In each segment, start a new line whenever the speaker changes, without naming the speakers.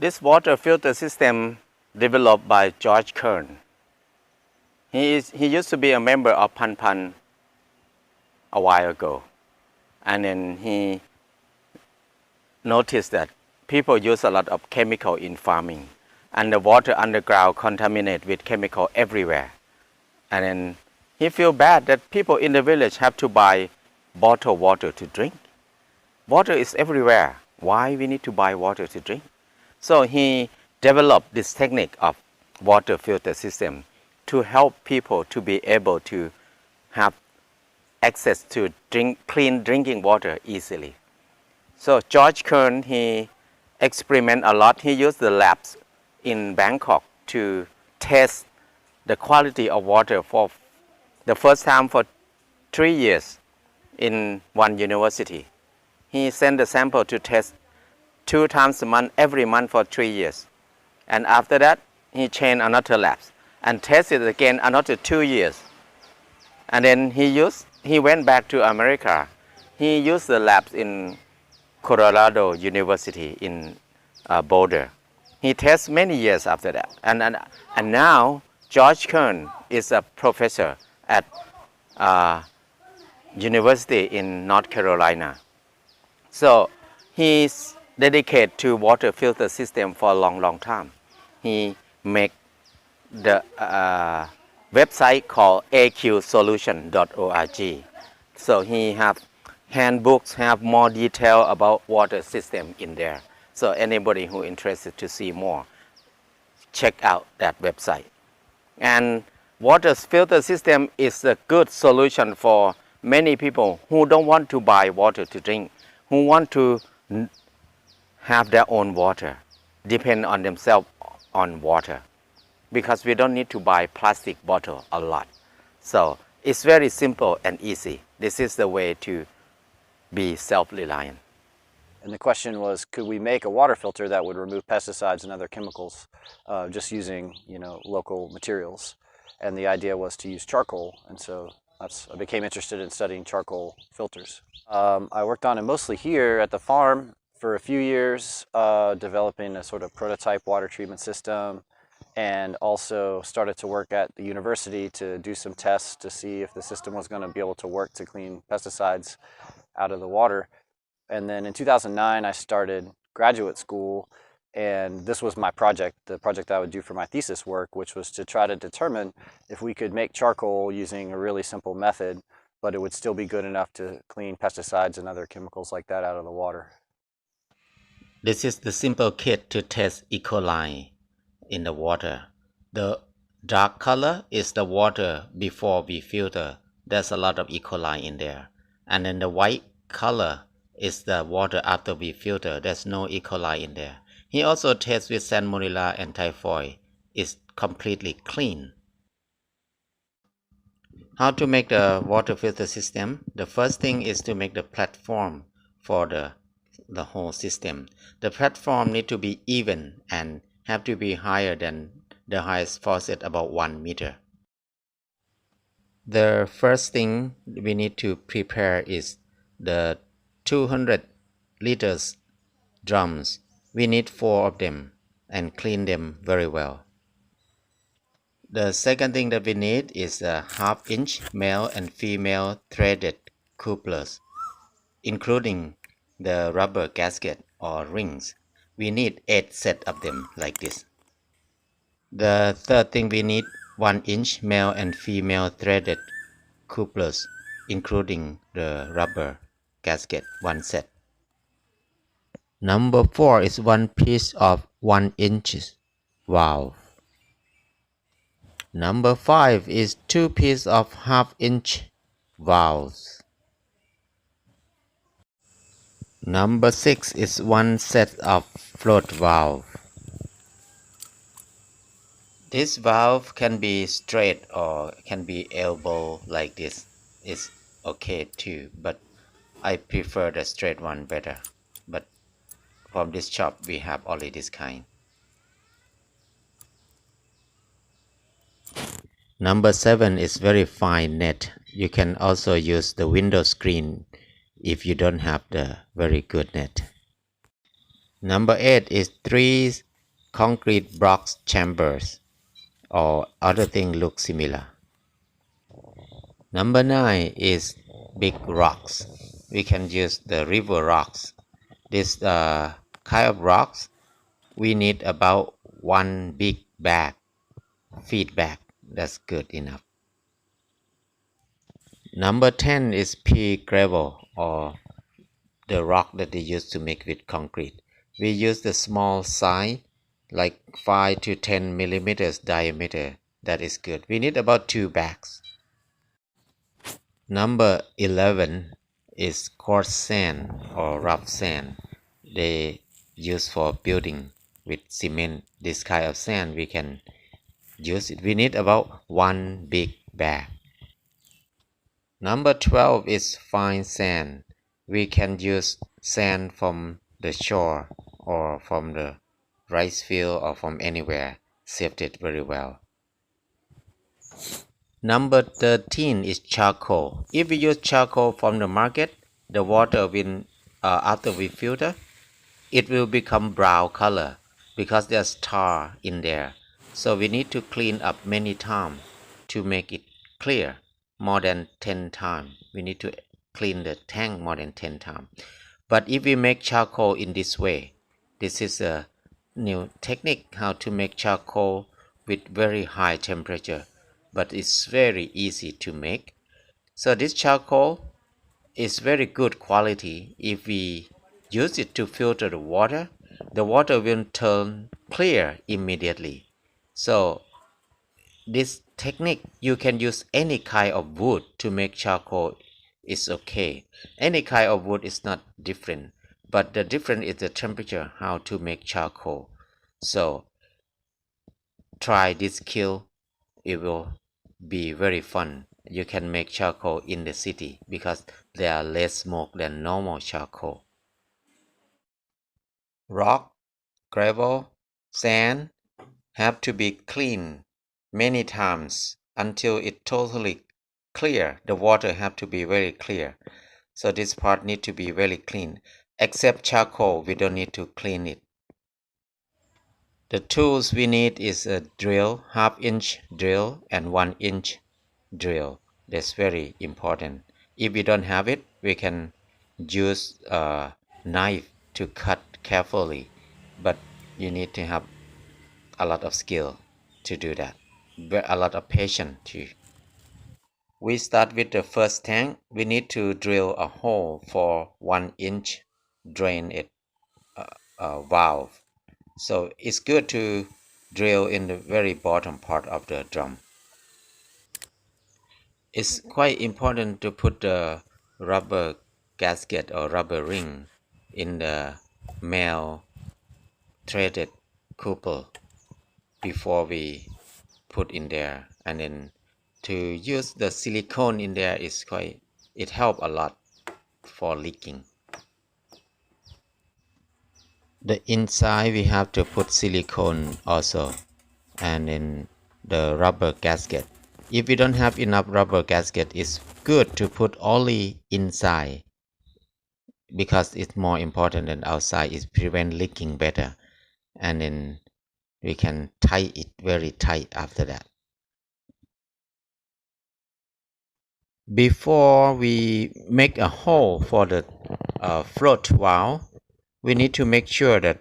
This water filter system developed by George Kern. He used to be a member of Pan Pan a while ago, and then he noticed that people use a lot of chemical in farming, and the water underground contaminated with chemical everywhere. And then he feel bad that people in the village have to buy bottled water to drink. Water is everywhere. Why we need to buy water to drink? So he developed this technique of water filter system to help people to be able to have access to clean drinking water easily. So George Kern, he experiment a lot. He used the labs in Bangkok to test the quality of water for the first time for 3 years in one university. He sent the sample to test 2 times a month, every month for 3 years. And after that, he changed another labs and tested again another 2 years. And then he went back to America. He used the labs in Colorado University in Boulder. He tested many years after that. And now George Kern is a professor at university in North Carolina. So he's dedicated to water filter system for a long time. He make the website called aqsolution.org. So he have handbooks, have more detail about water system in there. So anybody who interested to see more, check out that website. And water filter system is a good solution for many people who don't want to buy water to drink, who want to have their own water, depend on themselves on water, because we don't need to buy plastic bottle a lot. So it's very simple and easy. This is the way to be self-reliant.
And the question was, could we make a water filter that would remove pesticides and other chemicals just using, local materials? And the idea was to use charcoal, and so I became interested in studying charcoal filters. I worked on it mostly here at the farm for a few years, developing a sort of prototype water treatment system, and also started to work at the university to do some tests to see if the system was going to be able to work to clean pesticides out of the water. And then in 2009, I started graduate school, and this was my project, the project I would do for my thesis work, which was to try to determine if we could make charcoal using a really simple method, but it would still be good enough to clean pesticides and other chemicals like that out of the water.
This is the simple kit to test E. coli in the water. The dark color is the water before we filter. There's a lot of E. coli in there. And then the white color is the water after we filter. There's no E. coli in there. He also tests with Salmonella and typhoid. It's completely clean. How to make the water filter system? The first thing is to make the platform for the whole system. The platform need to be even and have to be higher than the highest faucet, about 1 meter. The first thing we need to prepare is the 200 liters drums. We need 4 of them and clean them very well. The second thing that we need is a 1/2 inch male and female threaded couplers, including the rubber gasket or rings. We need 8 sets of them like this. The third thing we need 1 inch male and female threaded couplers, including the rubber gasket, 1 set. Number 4 is 1 piece of 1 inch valve. Number 5 is 2 pieces of 1/2 inch valves. Number 6 is 1 set of float valve. This valve can be straight or can be elbow like this. It's okay too, but I prefer the straight one better. But from this shop we have only this kind. Number 7 is very fine net. You can also use the window screen if you don't have the very good net. Number 8 is 3 concrete blocks chambers or other thing look similar. Number 9 is big rocks. We can use the river rocks. This kind of rocks, we need about one big bag, feedback. That's good enough. Number 10 is pea gravel or the rock that they use to make with concrete. We use the small size, like 5 to 10 millimeters diameter. That is good. We need about 2 bags. Number 11 is coarse sand or rough sand. They use for building with cement. This kind of sand we can use it. We need about one big bag. Number 12 is fine sand. We can use sand from the shore or from the rice field or from anywhere. Sifted very well. Number 13 is charcoal. If we use charcoal from the market, the water will, after we filter, it will become brown color because there's tar in there. So we need to clean up many times to make it clear, more than 10 times. We need to clean the tank more than 10 times. But if we make charcoal in this way, this is a new technique how to make charcoal with very high temperature, but it's very easy to make. So this charcoal is very good quality. If we use it to filter the water will turn clear immediately. So this technique, you can use any kind of wood to make charcoal. Is okay. Any kind of wood is not different, but the difference is the temperature how to make charcoal. So try this skill. It will be very fun. You can make charcoal in the city because there are less smoke than normal charcoal. Rock, gravel, sand have to be cleaned many times until it totally clear. The water have to be very clear. So this part need to be very clean. Except charcoal, we don't need to clean it. The tools we need is a drill, 1/2-inch drill and 1-inch drill. That's very important. If we don't have it, we can use a knife to cut carefully, but you need to have a lot of skill to do that, a lot of patience too. We start with the first tank. We need to drill a hole for 1-inch drain it valve. So it's good to drill in the very bottom part of the drum. It's quite important to put the rubber gasket or rubber ring in the male threaded couple before we put in there, and then to use the silicone in there is quite, it helps a lot for leaking. The inside we have to put silicone also, and then the rubber gasket. If we don't have enough rubber gasket, it's good to put only inside because it's more important than outside. It prevents leaking better, and then we can tie it very tight after that. Before we make a hole for the float valve, we need to make sure that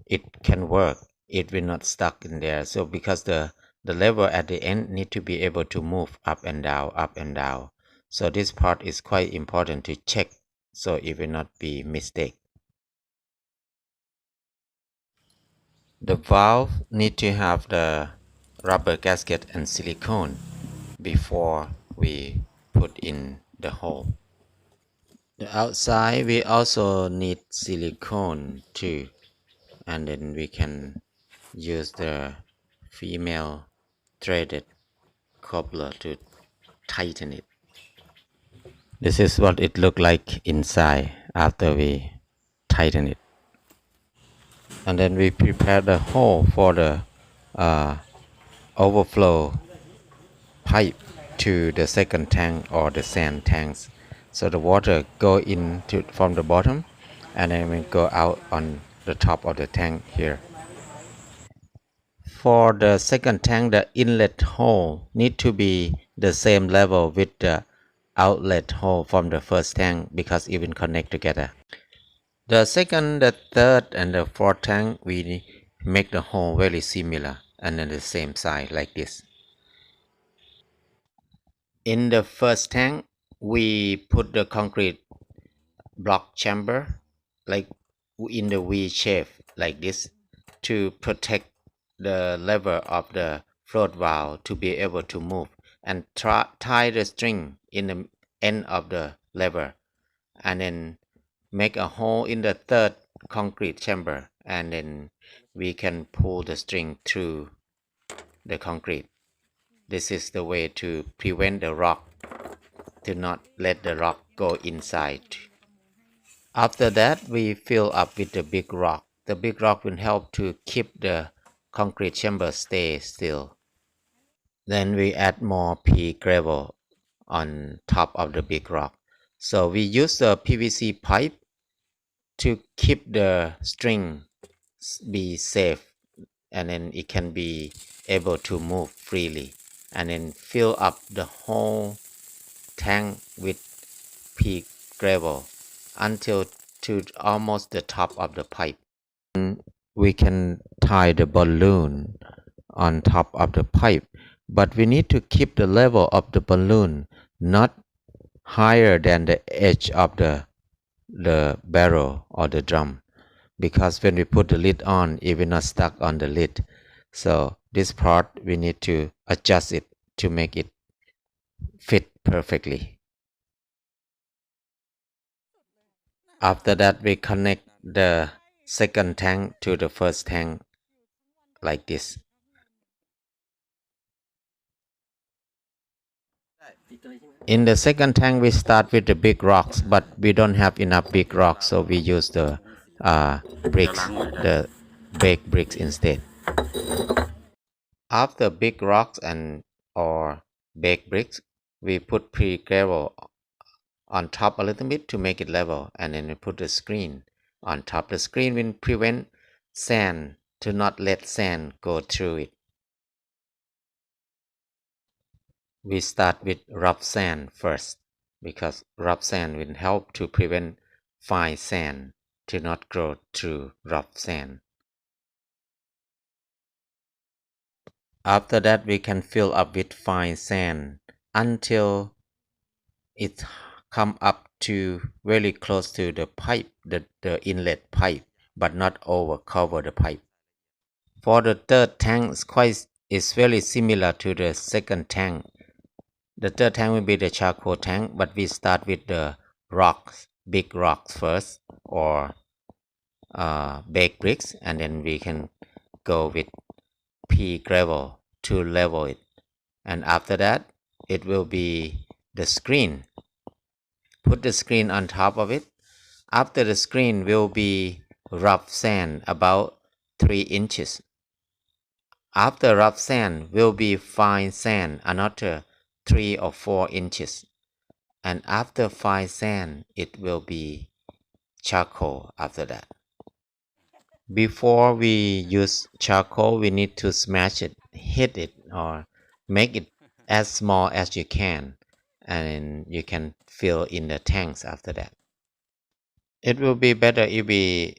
it can work. It will not stuck in there. So because the lever at the end need to be able to move up and down, up and down. So this part is quite important to check so it will not be mistake. The valve need to have the rubber gasket and silicone before we put in the hole. The outside we also need silicone too, and then we can use the female threaded coupler to tighten it. This is what it looked like inside after we tighten it. And then we prepare the hole for the overflow pipe to the second tank or the sand tanks. So the water go in from the bottom and then will go out on the top of the tank here. For the second tank, the inlet hole need to be the same level with the outlet hole from the first tank because it will connect together. The second, the third, and the fourth tank, we make the hole very similar and then the same size like this. In the first tank, we put the concrete block chamber like in the V shape like this to protect the lever of the float valve to be able to move, and tie the string in the end of the lever, and then make a hole in the third concrete chamber, and then we can pull the string through the concrete. This is the way to prevent the rock, to not let the rock go inside. After that, we fill up with the big rock. The big rock will help to keep the concrete chamber stay still. Then we add more pea gravel on top of the big rock. So we use the PVC pipe to keep the string be safe, and then it can be able to move freely, and then fill up the whole tank with pea gravel until to almost the top of the pipe. We can tie the balloon on top of the pipe, but we need to keep the level of the balloon not higher than the edge of the barrel or the drum, because when we put the lid on, it will not stuck on the lid. So this part we need to adjust it to make it fit perfectly. After that, we connect the second tank to the first tank like this. In the second tank, we start with the big rocks, but we don't have enough big rocks, so we use the bricks, the baked bricks instead. After big rocks and or baked bricks, we put pre-gravel on top a little bit to make it level, and then we put the screen on top. The screen will prevent sand, to not let sand go through it. We start with rough sand first, because rough sand will help to prevent fine sand to not grow through rough sand. After that, we can fill up with fine sand until it come up to very close to the pipe, the inlet pipe, but not over cover the pipe. For the third tank, is very similar to the second tank. The third tank will be the charcoal tank, but we start with the rocks, big rocks first, or baked bricks, and then we can go with pea gravel to level it. And after that, it will be the screen. Put the screen on top of it. After the screen will be rough sand about 3 inches. After rough sand will be fine sand, another 3 or 4 inches. And after fine sand, it will be charcoal after that. Before we use charcoal, we need to smash it, hit it, or make it as small as you can, and you can fill in the tanks after that. It will be better if we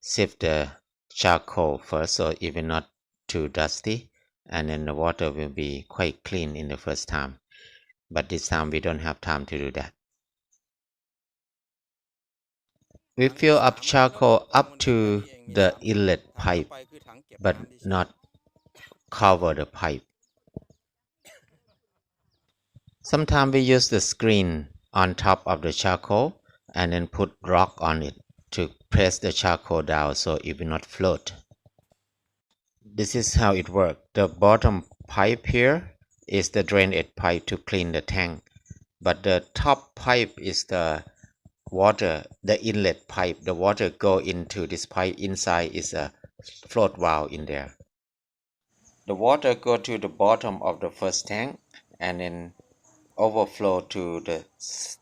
sift the charcoal first, so it will not too dusty, and then the water will be quite clean in the first time. But this time we don't have time to do that. We fill up charcoal up to the inlet pipe, but not cover the pipe. Sometimes we use the screen on top of the charcoal and then put rock on it to press the charcoal down so it will not float. This is how it works. The bottom pipe here is the drainage pipe to clean the tank, but the top pipe is the water, the inlet pipe. The water go into this pipe. Inside is a float valve in there. The water go to the bottom of the first tank and then overflow to the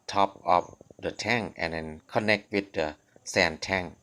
top of the tank and then connect with the sand tank.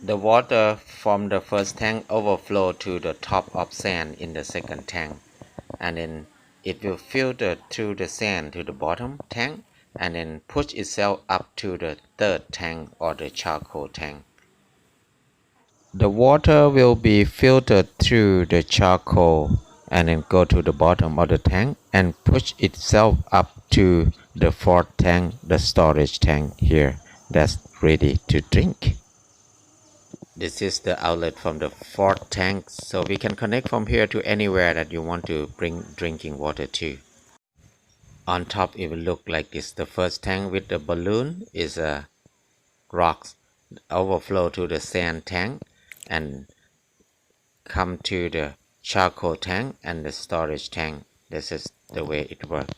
The water from the first tank overflow to the top of sand in the second tank, and then it will filter through the sand to the bottom tank and then push itself up to the third tank or the charcoal tank. The water will be filtered through the charcoal and then go to the bottom of the tank and push itself up to the fourth tank, the storage tank here, that's ready to drink. This is the outlet from the fourth tank, so we can connect from here to anywhere that you want to bring drinking water to. On top it will look like this. The first tank with the balloon is rocks overflow to the sand tank and come to the charcoal tank and the storage tank. This is the way it works.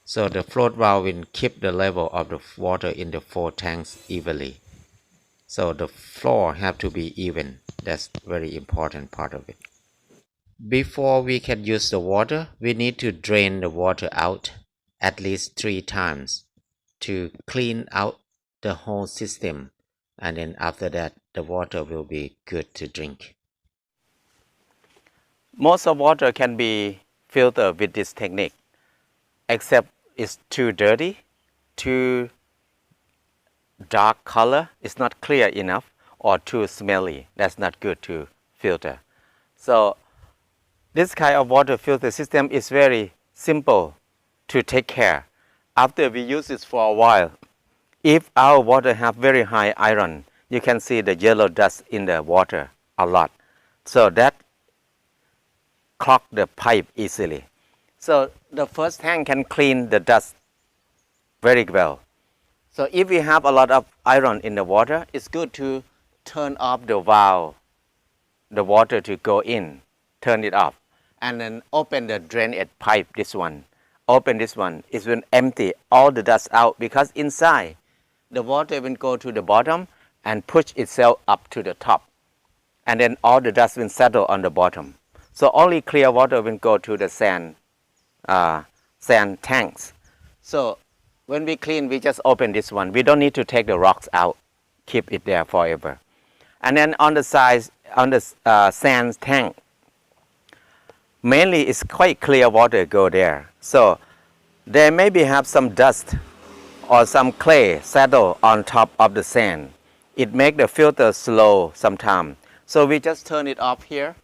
So the float valve will keep the level of the water in the four tanks evenly. So the floor have to be even. That's very important part of it. Before we can use the water, we need to drain the water out at least 3 times to clean out the whole system, and then after that the water will be good to drink. Most of water can be filtered with this technique, except it's too dirty, too dark color, it's not clear enough, or too smelly. That's not good to filter. So this kind of water filter system is very simple to take care. After we use it for a while, if our water have very high iron, you can see the yellow dust in the water a lot. So that clog the pipe easily. So the first tank can clean the dust very well. So if we have a lot of iron in the water, it's good to turn off the valve, the water to go in, turn it off, and then open the drainage pipe, this one. Open this one, it will empty all the dust out, because inside the water will go to the bottom and push itself up to the top. And then all the dust will settle on the bottom. So only clear water will go to the sand tanks. So when we clean, we just open this one. We don't need to take the rocks out, keep it there forever. And then on the side, on the sand tank, mainly it's quite clear water go there. So there maybe have some dust or some clay settle on top of the sand. It make the filter slow sometimes. So we just turn it off here,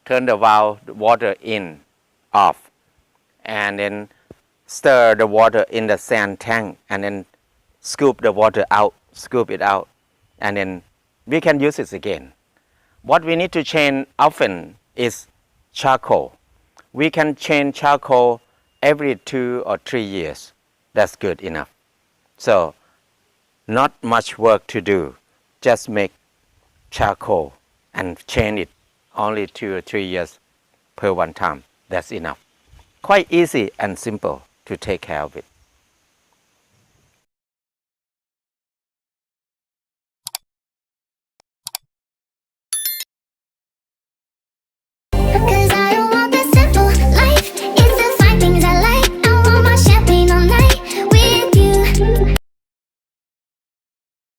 turn the valve, the water in, off, and then stir the water in the sand tank and then scoop the water out, scoop it out, and then we can use it again. What we need to change often is charcoal. We can change charcoal every 2 or 3 years. That's good enough. So not much work to do. Just make charcoal and change it only 2 or 3 years per one time. That's enough. Quite easy and simple to take care of it.